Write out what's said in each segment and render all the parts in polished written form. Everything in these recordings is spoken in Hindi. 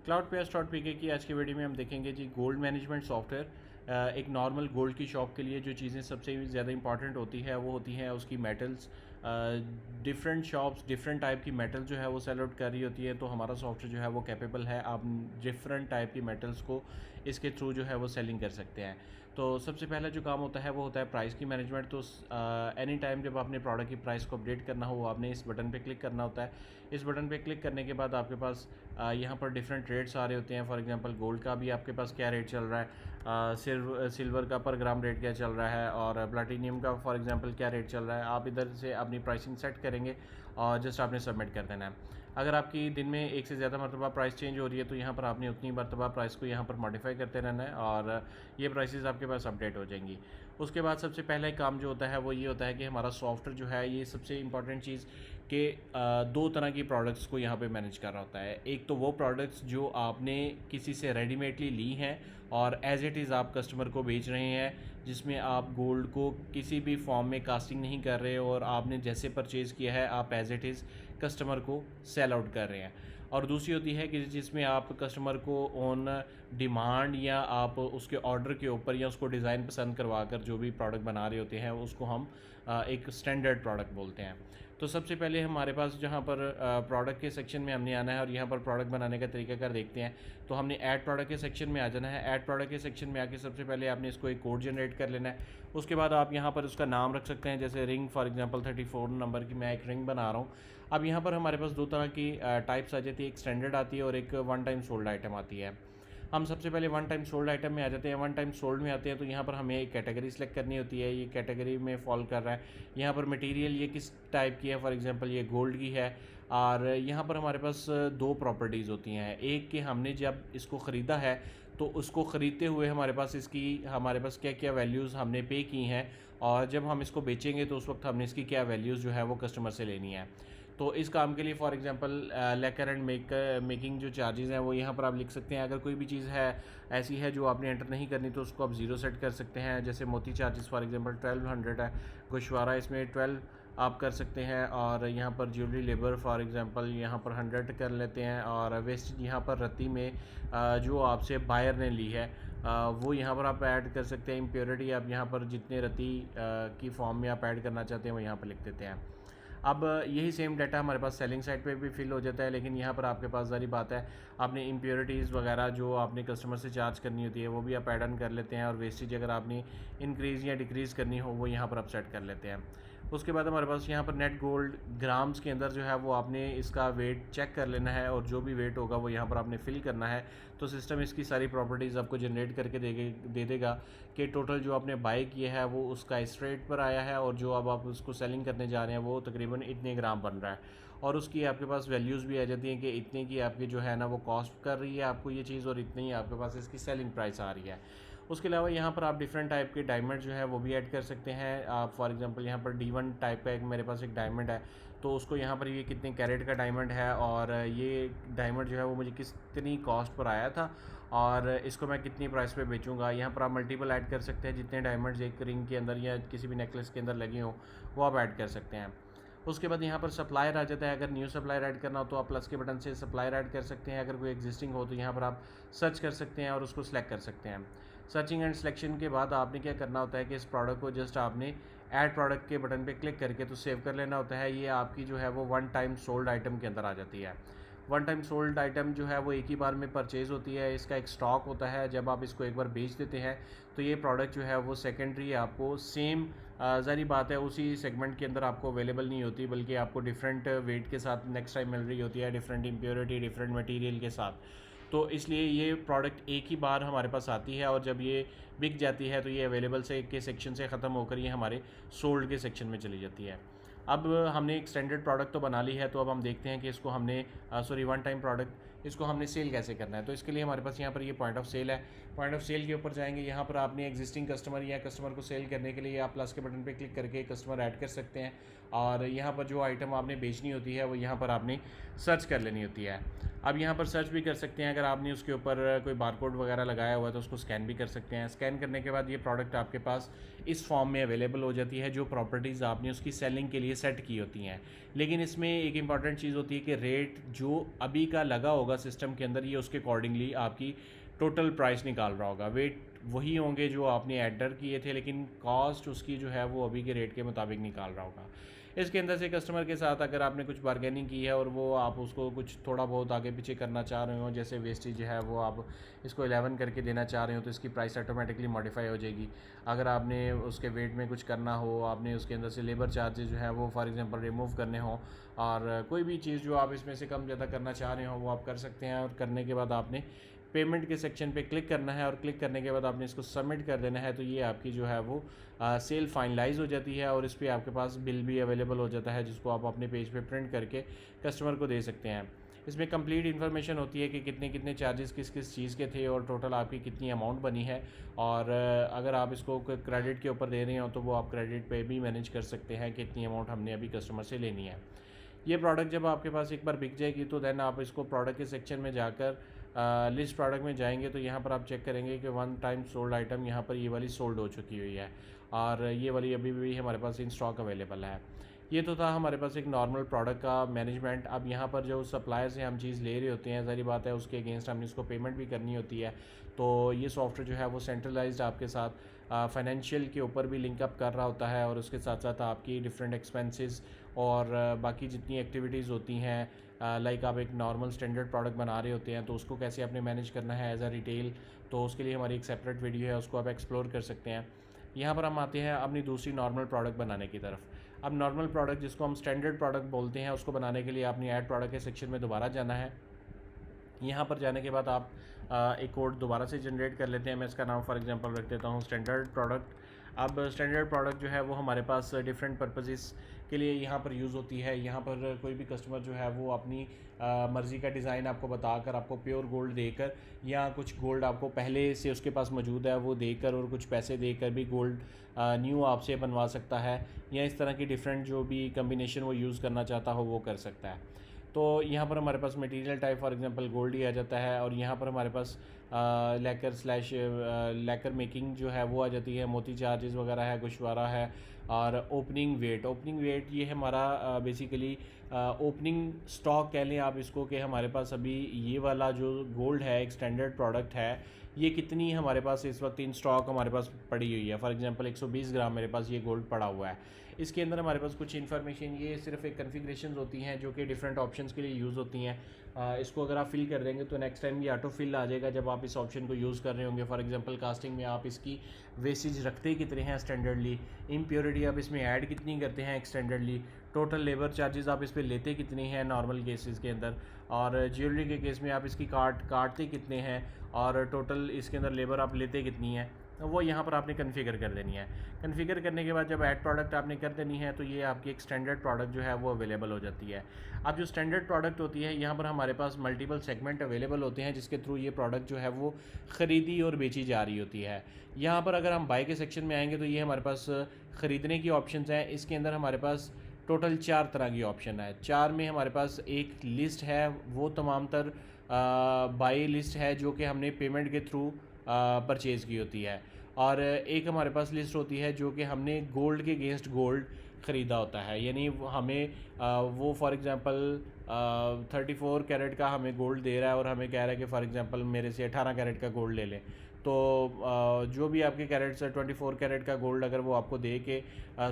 क्लाउड पेयर्स डॉट पीके की आज की वीडियो में हम देखेंगे जी गोल्ड मैनेजमेंट सॉफ्टवेयर। एक नॉर्मल गोल्ड की शॉप के लिए जो चीज़ें सबसे ज़्यादा इंपॉर्टेंट होती है वो होती हैं उसकी metals. Different shops different type की मेटल जो है वो सेल आउट कर रही होती है, तो हमारा सॉफ्टवेयर जो है वो कैपेबल है, आप डिफरेंट टाइप की मेटल्स को इसके थ्रू जो है वो सेलिंग कर सकते हैं। तो सबसे पहला जो काम होता है वो होता है प्राइस की मैनेजमेंट। तो एनी टाइम जब आपने प्रोडक्ट की प्राइस को अपडेट करना हो आपने इस बटन पे क्लिक करना होता है। इस बटन पे क्लिक करने के बाद आपके पास यहाँ पर डिफरेंट रेट्स आ रहे होते हैं। फॉर एग्जांपल गोल्ड का भी आपके पास क्या रेट चल रहा है, सिल्वर का पर ग्राम रेट क्या चल रहा है, और प्लैटिनियम का फॉर एग्जांपल क्या रेट चल रहा है। आप इधर से अपनी प्राइसिंग सेट करेंगे और जस्ट आपने सबमिट कर देना है। अगर आपकी दिन में एक से ज़्यादा मरतबा प्राइस चेंज हो रही है तो यहाँ पर आपने उतनी मरतबा प्राइस को यहाँ पर मॉडिफाई करते रहना है और ये प्राइसेस आपके पास अपडेट हो जाएंगी। उसके बाद सबसे पहला काम जो होता है वो ये होता है कि हमारा सॉफ्टवेयर जो है ये सबसे इंपॉर्टेंट चीज़ कि दो तरह की प्रोडक्ट्स को यहाँ पे मैनेज कर रहा होता है। एक तो वो प्रोडक्ट्स जो आपने किसी से रेडीमेडली ली हैं और एज इट इज़ आप कस्टमर को बेच रहे हैं, जिसमें आप गोल्ड को किसी भी फॉर्म में कास्टिंग नहीं कर रहे और आपने जैसे परचेज़ किया है आप एज इट इज़ कस्टमर को सेल आउट कर रहे हैं। और दूसरी होती है कि जिसमें आप कस्टमर को ऑन डिमांड या आप उसके ऑर्डर के ऊपर या उसको डिज़ाइन पसंद करवा कर जो भी प्रोडक्ट बना रहे होते हैं उसको हम एक स्टैंडर्ड प्रोडक्ट बोलते हैं। तो सबसे पहले हमारे पास जहाँ पर प्रोडक्ट के सेक्शन में हमने आना है और यहाँ पर प्रोडक्ट बनाने का तरीकाकार देखते हैं। तो हमने ऐड प्रोडक्ट के सेक्शन में आ जाना है। ऐड प्रोडक्ट के सेक्शन में आके सबसे पहले आपने इसको एक कोड जनरेट कर लेना है। उसके बाद आप यहाँ पर उसका नाम रख सकते हैं, जैसे रिंग फॉर एग्जांपल 34 नंबर की मैं एक रिंग बना रहा हूँ। अब यहाँ पर हमारे पास दो तरह की टाइप्स आ जाती है, एक स्टैंडर्ड आती है और एक वन टाइम सोल्ड आइटम आती है। हम सबसे पहले वन टाइम सोल्ड आइटम में आ जाते हैं। वन टाइम सोल्ड में आते हैं तो यहाँ पर हमें एक कैटेगरी सेलेक्ट करनी होती है, ये कैटेगरी में फॉल कर रहा है। यहाँ पर मटेरियल ये किस टाइप की है, फॉर एग्जांपल ये गोल्ड की है। और यहाँ पर हमारे पास दो प्रॉपर्टीज़ होती हैं। एक कि हमने जब इसको ख़रीदा है तो उसको ख़रीदते हुए हमारे पास क्या क्या वैल्यूज़ हमने पे की हैं, और जब हम इसको बेचेंगे तो उस वक्त हमने इसकी क्या वैल्यूज़ जो है वो कस्टमर से लेनी है। तो इस काम के लिए फॉर एग्जांपल लेकर एंड मेकिंग जो चार्जेस हैं वो यहाँ पर आप लिख सकते हैं। अगर कोई भी चीज़ है ऐसी है जो आपने एंटर नहीं करनी तो उसको आप ज़ीरो सेट कर सकते हैं। जैसे मोती चार्जेस फॉर एग्जांपल 1200 है, गोशवारा इसमें 12 आप कर सकते हैं, और यहाँ पर ज्वेलरी लेबर फॉर एग्जांपल यहाँ पर 100 कर लेते हैं, और वेस्ट यहाँ पर रत्ती में जो आपसे बायर ने ली है वो यहाँ पर आप ऐड कर सकते हैं। इम्प्योरिटी आप यहाँ पर जितने रत्ती की फॉर्म में आप ऐड करना चाहते हैं वो यहाँ पर लिख देते हैं। अब यही सेम डाटा हमारे पास सेलिंग साइड पे भी फिल हो जाता है, लेकिन यहाँ पर आपके पास ज़ाहिर बात है आपने इम्प्योरिटीज़ वगैरह जो आपने कस्टमर से चार्ज करनी होती है वो भी आप ऐड ऑन कर लेते हैं, और वेस्टेज अगर आपने इंक्रीज़ या डिक्रीज़ करनी हो वो यहाँ पर आप सेट कर लेते हैं। उसके बाद हमारे पास यहाँ पर नेट गोल्ड ग्राम्स के अंदर जो है वो आपने इसका वेट चेक कर लेना है, और जो भी वेट होगा वो यहाँ पर आपने फिल करना है। तो सिस्टम इसकी सारी प्रॉपर्टीज़ आपको जनरेट करके दे देगा कि टोटल जो आपने बाई किया है वो उसका इस रेट पर आया है, और जो अब आप उसको सेलिंग करने जा रहे हैं वो तकरीबन इतने ग्राम बन रहा है। और उसकी आपके पास वैल्यूज़ भी आ जाती हैं कि इतने की आपकी जो है ना वो कॉस्ट कर रही है आपको ये चीज़, और इतनी ही आपके पास इसकी सेलिंग प्राइस आ रही है। उसके अलावा यहाँ पर आप डिफरेंट टाइप के डायमंड जो है वो भी ऐड कर सकते हैं। आप फॉर एग्जांपल यहाँ पर D1 टाइप का एक मेरे पास एक डायमंड है, तो उसको यहाँ पर ये कितने कैरेट का डायमंड है और ये डायमंड जो है वो मुझे कितनी कॉस्ट पर आया था और इसको मैं कितनी प्राइस पे बेचूंगा। यहाँ पर आप मल्टीपल ऐड कर सकते हैं, जितने डायमंड्स एक रिंग के अंदर या किसी भी नेकलेस के अंदर लगे हों वो आप ऐड कर सकते हैं। उसके बाद यहाँ पर सप्लायर आ जाता है। अगर न्यू सप्लायर ऐड करना हो तो आप प्लस के बटन से सप्लायर ऐड कर सकते हैं। अगर कोई एग्जिस्टिंग हो तो यहाँ पर आप सर्च कर सकते हैं और उसको सिलेक्ट कर सकते हैं। सर्चिंग एंड सिलेक्शन के बाद आपने क्या करना होता है कि इस प्रोडक्ट को जस्ट आपने ऐड प्रोडक्ट के बटन पे क्लिक करके तो सेव कर लेना होता है। ये आपकी जो है वो वन टाइम सोल्ड आइटम के अंदर आ जाती है। वन टाइम सोल्ड आइटम जो है वो एक ही बार में परचेज़ होती है, इसका एक स्टॉक होता है। जब आप इसको एक बार बेच देते हैं तो ये प्रोडक्ट जो है वो सेकेंडरी आपको सेम ज़ाहिर बात है उसी सेगमेंट के अंदर आपको अवेलेबल नहीं होती, बल्कि आपको डिफरेंट वेट के साथ नेक्स्ट टाइम मिल रही होती है, डिफरेंट इम्प्योरिटी डिफरेंट मटेरियल के साथ। तो इसलिए ये प्रोडक्ट एक ही बार हमारे पास आती है, और जब ये बिक जाती है तो ये अवेलेबल से के सेक्शन से ख़त्म होकर ये हमारे सोल्ड के सेक्शन में चली जाती है। अब हमने एक स्टैंडर्ड प्रोडक्ट तो बना ली है, तो अब हम देखते हैं कि इसको हमने वन टाइम प्रोडक्ट इसको हमने सेल कैसे करना है। तो इसके लिए हमारे पास यहाँ पर ये पॉइंट ऑफ सेल है। पॉइंट ऑफ सेल के ऊपर जाएंगे, यहाँ पर आपने एग्जिस्टिंग कस्टमर या कस्टमर को सेल करने के लिए आप प्लस के बटन पे क्लिक करके कस्टमर ऐड कर सकते हैं, और यहाँ पर जो आइटम आपने बेचनी होती है वो यहाँ पर आपने सर्च कर लेनी होती है। अब यहाँ पर सर्च भी कर सकते हैं, अगर आपने उसके ऊपर कोई बारकोड वगैरह लगाया हुआ है तो उसको स्कैन भी कर सकते हैं। स्कैन करने के बाद ये प्रोडक्ट आपके पास इस फॉर्म में अवेलेबल हो जाती है, जो प्रॉपर्टीज़ आपने उसकी सेलिंग के लिए सेट की होती हैं। लेकिन इसमें एक इंपॉर्टेंट चीज़ होती है कि रेट जो अभी का लगा होगा होगा सिस्टम के अंदर, ये उसके अकॉर्डिंगली आपकी टोटल प्राइस निकाल रहा होगा। वेट वही होंगे जो आपने एंटर किए थे, लेकिन कॉस्ट उसकी जो है वो अभी के रेट के मुताबिक निकाल रहा होगा। इसके अंदर से कस्टमर के साथ अगर आपने कुछ बारगेनिंग की है और वो आप उसको कुछ थोड़ा बहुत आगे पीछे करना चाह रहे हो, जैसे वेस्टेज है वो आप इसको 11 करके देना चाह रहे हो, तो इसकी प्राइस ऑटोमेटिकली मॉडिफाई हो जाएगी। अगर आपने उसके वेट में कुछ करना हो, आपने उसके अंदर से लेबर चार्जेस जो है वो फॉर एग्जांपल रिमूव करने हो, और कोई भी चीज़ जो आप इसमें से कम ज़्यादा करना चाह रहे हो वो आप कर सकते हैं। और करने के बाद आपने पेमेंट के सेक्शन पे क्लिक करना है, और क्लिक करने के बाद आपने इसको सबमिट कर देना है। तो ये आपकी जो है वो सेल फाइनलाइज हो जाती है, और इस पर आपके पास बिल भी अवेलेबल हो जाता है, जिसको आप अपने पेज पे प्रिंट करके कस्टमर को दे सकते हैं। इसमें कंप्लीट इन्फॉर्मेशन होती है कि कितने कितने चार्जेस किस किस चीज़ के थे, और टोटल आपकी कितनी अमाउंट बनी है। और अगर आप इसको क्रेडिट के ऊपर दे रहे हो तो वो आप क्रेडिट पे भी मैनेज कर सकते हैं कि कितनी अमाउंट हमने अभी कस्टमर से लेनी है। ये प्रोडक्ट जब आपके पास एक बार बिक जाएगी तो देन आप इसको प्रोडक्ट के सेक्शन में जाकर लिस्ट प्रोडक्ट में जाएंगे, तो यहाँ पर आप चेक करेंगे कि वन टाइम सोल्ड आइटम यहाँ पर ये वाली सोल्ड हो चुकी हुई है, और ये वाली अभी भी हमारे पास इन स्टॉक अवेलेबल है। ये तो था हमारे पास एक नॉर्मल प्रोडक्ट का मैनेजमेंट। अब यहाँ पर जो सप्लायर से हम चीज़ ले रहे होते हैं, सारी बात है उसके अगेंस्ट हमने इसको पेमेंट भी करनी होती है। तो ये सॉफ्टवेयर जो है वो सेंट्रलाइज्ड आपके साथ फाइनेंशियल के ऊपर भी लिंकअप कर रहा होता है, और उसके साथ साथ आपकी डिफरेंट एक्सपेंसेस और बाकी जितनी एक्टिविटीज़ होती हैं, लाइक आप एक नॉर्मल स्टैंडर्ड प्रोडक्ट बना रहे होते हैं तो उसको कैसे आपने मैनेज करना है एज अ रिटेल, तो उसके लिए हमारी एक सेपरेट वीडियो है, उसको आप एक्सप्लोर कर सकते हैं। यहाँ पर हम आते हैं अपनी दूसरी नॉर्मल प्रोडक्ट बनाने की तरफ। अब नॉर्मल प्रोडक्ट जिसको हम स्टैंडर्ड प्रोडक्ट बोलते हैं, उसको बनाने के लिए आपने ऐड प्रोडक्ट के सेक्शन में दोबारा जाना है। यहाँ पर जाने के बाद आप एक कोड दोबारा से जनरेट कर लेते हैं। मैं इसका नाम फॉर एग्जांपल रख देता हूँ स्टैंडर्ड प्रोडक्ट। अब स्टैंडर्ड प्रोडक्ट जो है वो हमारे पास डिफरेंट पर्पसेस के लिए यहाँ पर यूज़ होती है। यहाँ पर कोई भी कस्टमर जो है वो अपनी मर्ज़ी का डिज़ाइन आपको बताकर, आपको प्योर गोल्ड देकर, या कुछ गोल्ड आपको पहले से उसके पास मौजूद है वो देकर, और कुछ पैसे देकर भी गोल्ड न्यू आपसे बनवा सकता है, या इस तरह की डिफरेंट जो भी कम्बिनेशन वो यूज़ करना चाहता हो वो कर सकता है। तो यहाँ पर हमारे पास material type for example gold ही आ जाता है, और यहाँ पर हमारे पास लैकर मेकिंग जो है वो आ जाती है, मोती चार्जेस वगैरह है, गुशवारा है, और ओपनिंग वेट ये हमारा बेसिकली ओपनिंग स्टॉक कह लें आप इसको, कि हमारे पास अभी ये वाला जो गोल्ड है एक स्टैंडर्ड प्रोडक्ट है, ये कितनी हमारे पास इस वक्त इन स्टॉक हमारे पास पड़ी हुई है। फॉर एग्जांपल 120 ग्राम मेरे पास ये गोल्ड पड़ा हुआ है। इसके अंदर हमारे पास कुछ इन्फॉर्मेशन, ये सिर्फ एक कन्फिग्रेशन होती हैं जो कि डिफरेंट ऑप्शंस के लिए यूज़ होती हैं। इसको अगर आप फिल कर देंगे तो नेक्स्ट टाइम ये ऑटो फिल आ जाएगा जब आप इस ऑप्शन को यूज़ कर रहे होंगे। फॉर एग्जांपल कास्टिंग में आप इसकी वेस्टेज रखते कितने हैं स्टैंडर्डली, इम्प्योरिटी आप इसमें ऐड कितनी करते हैं स्टैंडर्डली, टोटल लेबर चार्जेस आप इस पर लेते कितने हैं नॉर्मल केसेस के अंदर, और ज्वेलरी के केस में आप इसकी काटते कितने हैं, और टोटल इसके अंदर लेबर आप लेते कितनी है, वो यहाँ पर आपने कन्फिगर कर देनी है। कन्फिगर करने के बाद जब ऐड प्रोडक्ट आपने कर देनी है तो ये आपकी एक स्टैंडर्ड प्रोडक्ट जो है वो अवेलेबल हो जाती है। अब जो स्टैंडर्ड प्रोडक्ट होती है, यहाँ पर हमारे पास मल्टीपल सेगमेंट अवेलेबल होते हैं जिसके थ्रू ये प्रोडक्ट जो है वो ख़रीदी और बेची जा रही होती है। यहाँ पर अगर हम बाय के सेक्शन में आएंगे तो ये हमारे पास ख़रीदने की ऑप्शन हैं। इसके अंदर हमारे पास टोटल 4 तरह की ऑप्शन है। 4 में हमारे पास एक लिस्ट है, वो तमाम तर बाई लिस्ट है जो कि हमने पेमेंट के थ्रू परचेज़ की होती है, और एक हमारे पास लिस्ट होती है जो कि हमने गोल्ड के अगेंस्ट गोल्ड ख़रीदा होता है। यानी हमें वो फॉर एग्ज़ाम्पल 34 कैरेट का हमें गोल्ड दे रहा है और हमें कह रहा है कि फॉर एग्ज़ाम्पल मेरे से 18 कैरेट का गोल्ड ले लें, तो जो भी आपके कैरेट्स है 24 कैरेट का गोल्ड अगर वो आपको दे के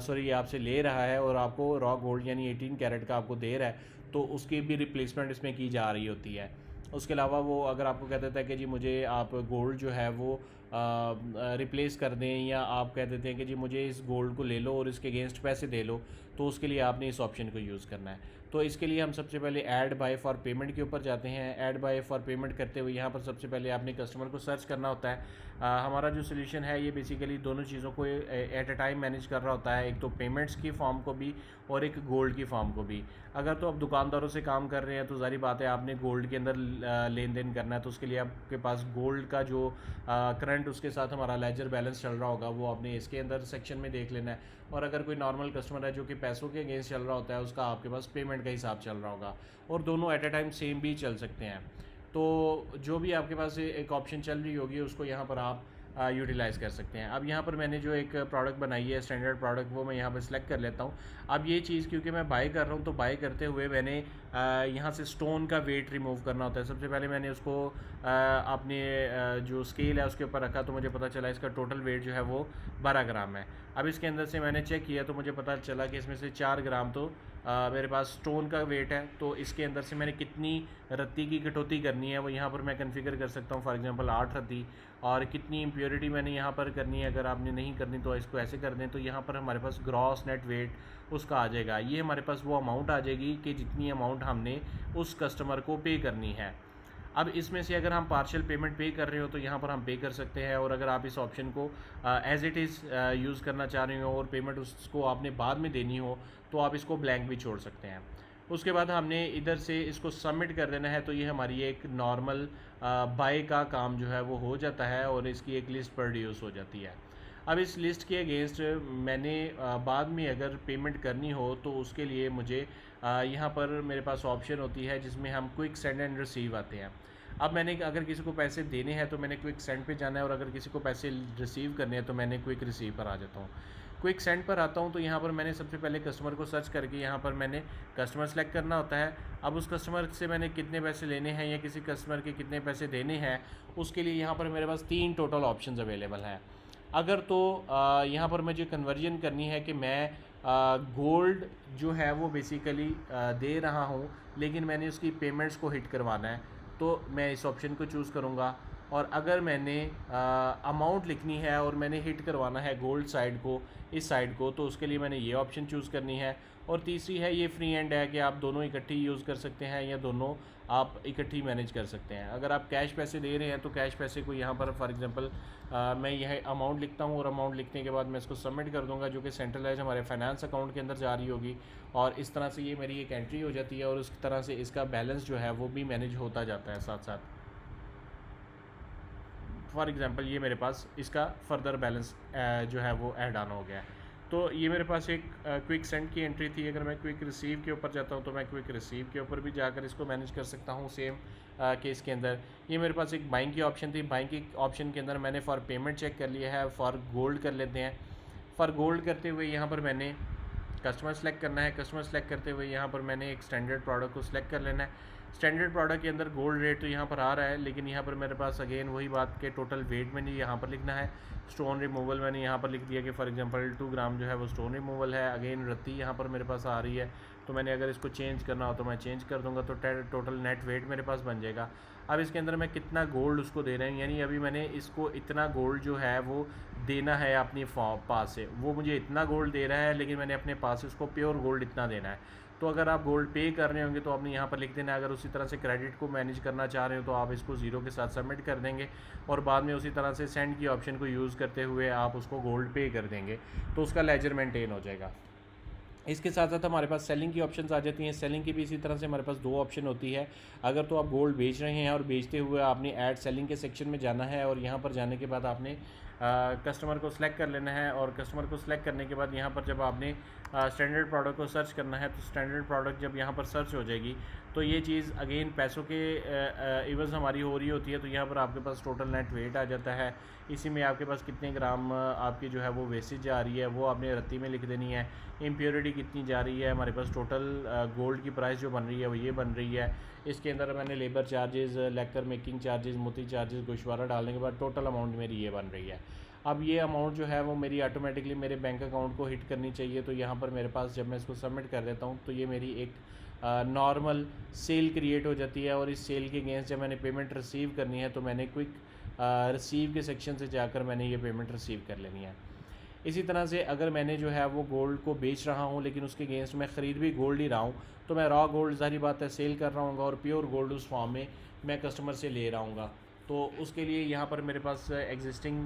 सॉरी आपसे ले रहा है और आपको रॉ गोल्ड यानी 18 कैरेट का आपको दे रहा है, तो उसकी भी रिप्लेसमेंट इसमें की जा रही होती है। उसके अलावा वो अगर आपको कह देता है कि जी मुझे आप गोल्ड जो है वो रिप्लेस कर दें, या आप कह देते हैं कि जी मुझे इस गोल्ड को ले लो और इसके अगेंस्ट पैसे दे लो, तो उसके लिए आपने इस ऑप्शन को यूज़ करना है। तो इसके लिए हम सबसे पहले ऐड बाय फॉर पेमेंट के ऊपर जाते हैं। ऐड बाय फॉर पेमेंट करते हुए यहाँ पर सबसे पहले आपने कस्टमर को सर्च करना होता है। हमारा जो सोल्यूशन है ये बेसिकली दोनों चीज़ों को एट अ टाइम मैनेज कर रहा होता है, एक तो पेमेंट्स की फॉर्म को भी और एक गोल्ड की फॉर्म को भी। अगर तो आप दुकानदारों से काम कर रहे हैं तो ज़ाहिर बात है आपने गोल्ड के अंदर लेन देन करना है, तो उसके लिए आपके पास गोल्ड का जो करंट उसके साथ हमारा लेजर बैलेंस चल रहा होगा वो आपने इसके अंदर सेक्शन में देख लेना है। और अगर कोई नॉर्मल कस्टमर है जो कि पैसों के अगेंस्ट चल रहा होता है, उसका आपके पास पेमेंट का हिसाब चल रहा होगा, और दोनों एट अ टाइम सेम भी चल सकते हैं। तो जो भी आपके पास एक ऑप्शन चल रही होगी उसको यहाँ पर आप यूटिलाइज़ कर सकते हैं। अब यहाँ पर मैंने जो एक प्रोडक्ट बनाई है स्टैंडर्ड प्रोडक्ट, वो मैं यहाँ पर सिलेक्ट कर लेता हूँ। अब ये चीज़ क्योंकि मैं बाय कर रहा हूँ, तो बाय करते हुए मैंने यहाँ से स्टोन का वेट रिमूव करना होता है। सबसे पहले मैंने उसको अपने जो स्केल है उसके ऊपर रखा, तो मुझे पता चला इसका टोटल वेट जो है वो 12 ग्राम है। अब इसके अंदर से मैंने चेक किया तो मुझे पता चला कि इसमें से 4 ग्राम तो मेरे पास स्टोन का वेट है। तो इसके अंदर से मैंने कितनी रत्ती की कटौती करनी है वो यहाँ पर मैं कन्फिगर कर सकता हूँ। फॉर एग्जांपल 8 रत्ती। और कितनी इम्प्योरिटी मैंने यहाँ पर करनी है, अगर आपने नहीं करनी तो इसको ऐसे कर दें, तो यहाँ पर हमारे पास ग्रॉस नेट वेट उसका आ जाएगा। ये हमारे पास वो अमाउंट आ जाएगी कि जितनी अमाउंट हमने उस कस्टमर को पे करनी है। अब इसमें से अगर हम पार्शियल पेमेंट पे कर रहे हो तो यहाँ पर हम पे कर सकते हैं, और अगर आप इस ऑप्शन को एज इट इज़ यूज़ करना चाह रहे हो और पेमेंट उसको आपने बाद में देनी हो, तो आप इसको ब्लैंक भी छोड़ सकते हैं। उसके बाद हमने इधर से इसको सबमिट कर देना है, तो ये हमारी एक नॉर्मल बाय का काम जो है वो हो जाता है और इसकी एक लिस्ट प्रोड्यूस हो जाती है। अब इस लिस्ट के अगेंस्ट मैंने बाद में अगर पेमेंट करनी हो तो उसके लिए मुझे यहाँ पर मेरे पास ऑप्शन होती है जिसमें हम क्विक सेंड एंड रिसीव आते हैं। अब मैंने अगर किसी को पैसे देने हैं तो मैंने क्विक सेंड पे जाना है, और अगर किसी को पैसे रिसीव करने हैं तो मैंने क्विक रिसीव पर आ जाता हूँ। क्विक सेंड पर आता हूँ तो यहाँ पर मैंने सबसे पहले कस्टमर को सर्च करके यहाँ पर मैंने कस्टमर सेलेक्ट करना होता है। अब उस कस्टमर से मैंने कितने पैसे लेने हैं या किसी कस्टमर के कितने पैसे देने हैं, उसके लिए यहाँ पर मेरे पास 3 टोटल ऑप्शंस अवेलेबल हैं। अगर तो यहाँ पर मुझे कन्वर्जन करनी है कि मैं गोल्ड जो है वो बेसिकली दे रहा हूँ लेकिन मैंने उसकी पेमेंट्स को हिट करवाना है, तो मैं इस ऑप्शन को चूज़ करूँगा। और अगर मैंने अमाउंट लिखनी है और मैंने हिट करवाना है गोल्ड साइड को, इस साइड को, तो उसके लिए मैंने ये ऑप्शन चूज़ करनी है। और तीसरी है ये फ्री एंड है कि आप दोनों इकट्ठी यूज़ कर सकते हैं या दोनों आप इकट्ठी मैनेज कर सकते हैं। अगर आप कैश पैसे दे रहे हैं तो कैश पैसे को यहाँ पर फॉर एग्जांपल मैं यह अमाउंट लिखता हूँ और अमाउंट लिखने के बाद मैं इसको सबमिट कर दूँगा, जो कि सेंट्रलाइज हमारे फाइनेंस अकाउंट के अंदर जा रही होगी। और इस तरह से ये मेरी एक एंट्री हो जाती है और उस तरह से इसका बैलेंस जो है वो भी मैनेज होता जाता है साथ साथ। फॉर एग्ज़ाम्पल ये मेरे पास इसका फर्दर बैलेंस जो है वो ऐड ऑन हो गया है। तो ये मेरे पास एक क्विक सेंड की एंट्री थी। अगर मैं क्विक रिसीव के ऊपर जाता हूँ तो मैं क्विक रिसीव के ऊपर भी जाकर इसको मैनेज कर सकता हूँ सेम केस के अंदर। ये मेरे पास एक बाइंग की ऑप्शन थी। बाइंग की ऑप्शन के अंदर मैंने फॉर पेमेंट चेक कर लिया है, फॉर गोल्ड कर लेते हैं। फॉर गोल्ड करते हुए यहाँ पर मैंने कस्टमर सेलेक्ट करना है। कस्टमर सेलेक्ट करते हुए यहाँ पर मैंने एक स्टैंडर्ड प्रोडक्ट को सिलेक्ट कर लेना है। स्टैंडर्ड प्रोडक्ट के अंदर गोल्ड रेट तो यहाँ पर आ रहा है, लेकिन यहाँ पर मेरे पास अगेन वही बात के टोटल वेट मैंने यहाँ पर लिखना है। स्टोन रिमूवल मैंने यहाँ पर लिख दिया कि फॉर एग्जांपल 2 ग्राम जो है वो स्टोन रिमूवल है। अगेन रत्ती यहाँ पर मेरे पास आ रही है, तो मैंने अगर इसको चेंज करना हो तो मैं चेंज कर दूँगा, तो टोटल नेट वेट मेरे पास बन जाएगा। अब इसके अंदर मैं कितना गोल्ड उसको दे रहे हैं, यानी अभी मैंने इसको इतना गोल्ड जो है वो देना है अपनी पास से। वो मुझे इतना गोल्ड दे रहा है लेकिन मैंने अपने पास से उसको प्योर गोल्ड इतना देना है। तो अगर आप गोल्ड पे कर रहे होंगे तो आपने यहाँ पर लिख देना है। अगर उसी तरह से क्रेडिट को मैनेज करना चाह रहे हो तो आप इसको 0 के साथ सबमिट कर देंगे और बाद में उसी तरह से सेंड की ऑप्शन को यूज़ करते हुए आप उसको गोल्ड पे कर देंगे, तो उसका लेजर मेंटेन हो जाएगा। इसके साथ साथ हमारे पास सेलिंग की ऑप्शंस आ जाती हैं। सेलिंग की भी इसी तरह से हमारे पास 2 ऑप्शन होती है। अगर तो आप गोल्ड बेच रहे हैं और बेचते हुए आपने ऐड सेलिंग के सेक्शन में जाना है, और यहाँ पर जाने के बाद आपने कस्टमर को सिलेक्ट कर लेना है। और कस्टमर को सिलेक्ट करने के बाद यहाँ पर जब आपने स्टैंडर्ड प्रोडक्ट को सर्च करना है, तो स्टैंडर्ड प्रोडक्ट जब यहाँ पर सर्च हो जाएगी तो ये चीज़ अगेन पैसों के इवज़ हमारी हो रही होती है। तो यहाँ पर आपके पास टोटल नेट वेट आ जाता है। इसी में आपके पास कितने ग्राम आपकी जो है वो वेस्टेज जा रही है वो आपने रत्ती में लिख देनी है। इम्प्योरिटी कितनी जा रही है, हमारे पास टोटल गोल्ड की प्राइस जो बन रही है वो ये बन रही है। इसके अंदर मैंने लेबर चार्जेस, लेकर मेकिंग चार्जेस, मोती चार्जेस, गोशवारा डालने के बाद टोटल अमाउंट मेरी ये बन रही है। अब ये अमाउंट जो है वो मेरी ऑटोमेटिकली मेरे बैंक अकाउंट को हिट करनी चाहिए। तो यहाँ पर मेरे पास जब मैं इसको सबमिट कर देता हूँ तो ये मेरी एक नॉर्मल सेल क्रिएट हो जाती है। और इस सेल के अगेंस्ट जब मैंने पेमेंट रिसीव करनी है तो मैंने क्विक रिसीव के सेक्शन से जाकर मैंने ये पेमेंट रिसीव कर लेनी है। इसी तरह से अगर मैंने जो है वो गोल्ड को बेच रहा हूँ लेकिन उसके अगेंस्ट मैं ख़रीद भी गोल्ड ही रहा हूँ, तो मैं रॉ गोल्ड ज़ाहिर बात है सेल कर रहा हूँ और प्योर गोल्ड उस फॉर्म में मैं कस्टमर से ले रहा हूँ। तो उसके लिए यहाँ पर मेरे पास एग्जिस्टिंग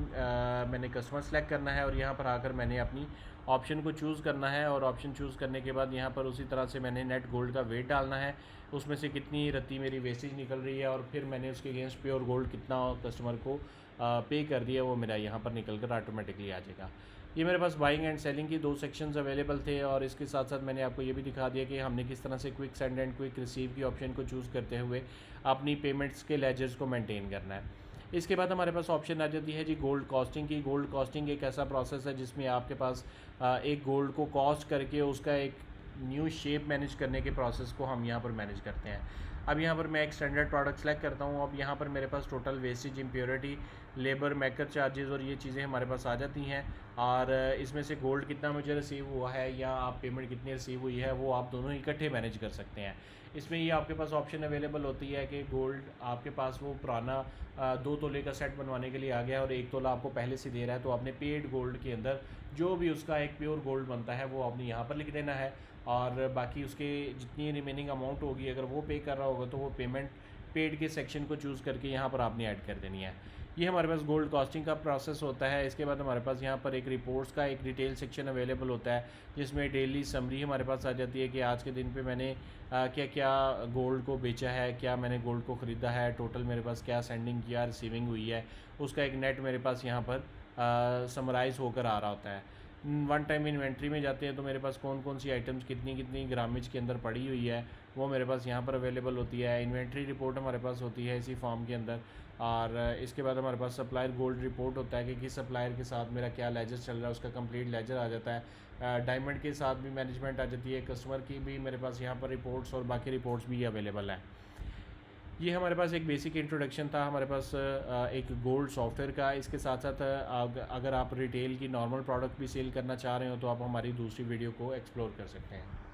मैंने कस्टमर सेलेक्ट करना है और यहाँ पर आकर मैंने अपनी ऑप्शन को चूज़ करना है। और ऑप्शन चूज़ करने के बाद यहाँ पर उसी तरह से मैंने नेट गोल्ड का वेट डालना है, उसमें से कितनी रत्ती मेरी वेस्टेज निकल रही है, और फिर मैंने उसके अगेंस्ट प्योर गोल्ड कितना कस्टमर को पे कर दिया वो मेरा यहाँ पर निकल कर ऑटोमेटिकली आ जाएगा। ये मेरे पास बाइंग एंड सेलिंग की 2 सेक्शंस अवेलेबल थे। और इसके साथ साथ मैंने आपको ये भी दिखा दिया कि हमने किस तरह से quick send and quick receive की ऑप्शन को चूज़ करते हुए अपनी पेमेंट्स के लेजर्स को मेंटेन करना है। इसके बाद हमारे पास ऑप्शन आ जाती है जी गोल्ड कॉस्टिंग की। गोल्ड कॉस्टिंग एक ऐसा प्रोसेस है जिसमें आपके पास एक गोल्ड को कॉस्ट करके उसका एक न्यू शेप मैनेज करने के प्रोसेस को हम यहाँ पर मैनेज करते हैं। अब यहाँ पर मैं एक स्टैंडर्ड प्रोडक्ट सेलेक्ट करता हूँ। अब यहाँ पर मेरे पास total wastage, impurity, labour, maker charges और ये चीज़ें हमारे पास आ जाती हैं। और इसमें से गोल्ड कितना मुझे रिसीव हुआ है या आप पेमेंट कितनी रिसीव हुई है वो आप दोनों इकट्ठे मैनेज कर सकते हैं। इसमें ये आपके पास ऑप्शन अवेलेबल होती है कि गोल्ड आपके पास वो पुराना 2 तोले का सेट बनवाने के लिए आ गया और 1 तोला आपको पहले से दे रहा है, तो आपने पेड गोल्ड के अंदर जो भी उसका एक प्योर गोल्ड बनता है वो आपने यहाँ पर लिख देना है। और बाकी उसके जितनी रिमेनिंग अमाउंट होगी अगर वो पे कर रहा होगा तो वो पेमेंट पेड के सेक्शन को चूज़ करके यहाँ पर आपने ऐड कर देनी है। ये हमारे पास गोल्ड कॉस्टिंग का प्रोसेस होता है। इसके बाद हमारे पास यहाँ पर एक रिपोर्ट्स का एक डिटेल सेक्शन अवेलेबल होता है जिसमें डेली समरी हमारे पास आ जाती है कि आज के दिन पे मैंने क्या क्या गोल्ड को बेचा है, क्या मैंने गोल्ड को ख़रीदा है, टोटल मेरे पास क्या सेंडिंग किया, रिसीविंग हुई है, उसका एक नेट मेरे पास यहाँ पर समराइज़ होकर आ रहा होता है। वन टाइम इन्वेंट्री में जाते हैं तो मेरे पास कौन कौन सी आइटम्स कितनी कितनी ग्रामेज के अंदर पड़ी हुई है वो मेरे पास यहाँ पर अवेलेबल होती है। इन्वेंट्री रिपोर्ट हमारे पास होती है इसी फॉर्म के अंदर। और इसके बाद हमारे पास सप्लायर गोल्ड रिपोर्ट होता है कि किस सप्लायर के साथ मेरा क्या लेजर चल रहा है, उसका कंप्लीट लेजर आ जाता है। डायमंड के साथ भी मैनेजमेंट आ जाती है, कस्टमर की भी मेरे पास यहाँ पर रिपोर्ट्स और बाकी रिपोर्ट्स भी अवेलेबल हैं। ये हमारे पास एक बेसिक इंट्रोडक्शन था हमारे पास एक गोल्ड सॉफ्टवेयर का। इसके साथ साथ अगर आप रिटेल की नॉर्मल प्रोडक्ट भी सेल करना चाह रहे हो तो आप हमारी दूसरी वीडियो को एक्सप्लोर कर सकते हैं।